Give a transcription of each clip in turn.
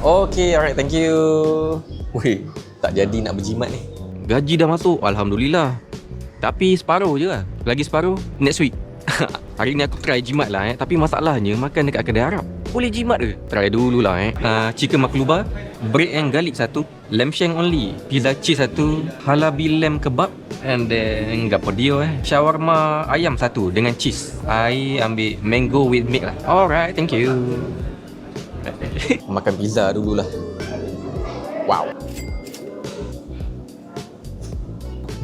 Okay, alright, thank you. Weh, tak jadi nak berjimat ni. Gaji dah masuk, Alhamdulillah. Tapi separuh je lah. Lagi separuh next week. Hari ni aku try jimat lah tapi masalahnya makan dekat kedai Arab. Boleh jimat ke? Try dululah chicken makluba, bread and garlic satu, lamb shank only, pizza cheese satu, halabi lamb kebab, and then gapo dia shawarma ayam satu dengan cheese. I ambil mango with milk lah. Alright, thank you. Makan pizza dululah. Wow.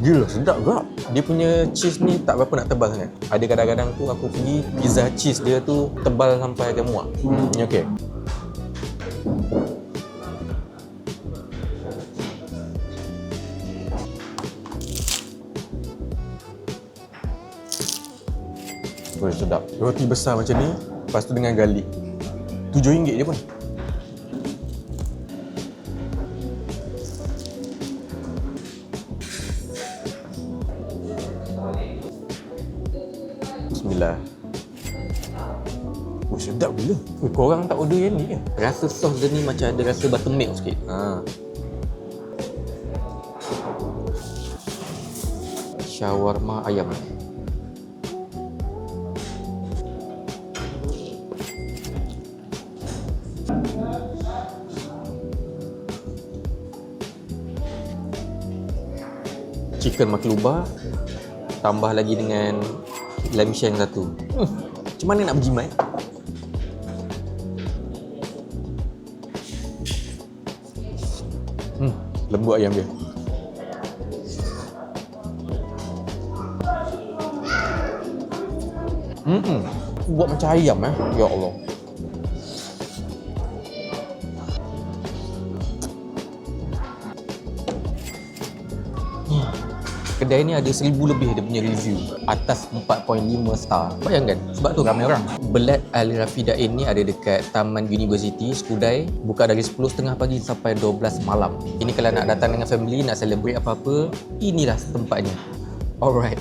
Gila, sedap juga. Dia punya cheese ni tak berapa nak tebal sangat. Ada kadang-kadang tu aku pergi pizza cheese dia tu tebal sampai agak muak. Ni okey. Wih, sedap. Roti besar macam ni, lepas tu dengan garlic. RM7 je pun. Bismillah. Oh, sedap gila. Korang tak order yang ni ke? Rasa sos dia ni macam ada rasa buttermilk sikit. Shawarma ayam. Chicken makluba tambah lagi dengan lamb shank satu. Macam mana nak berjimat? Lembut ayam dia. Buat macam ayam Ya Allah. Kedai ni ada 1000 lebih dia punya review, atas 4.5 star. Bayangkan, sebab tu ramai orang. Belat Al Rafidain ni ada dekat Taman University, Skudai. Buka dari 10.30 pagi sampai 12 malam. Ini kalau nak datang dengan family, nak celebrate apa-apa, inilah tempatnya. Alright.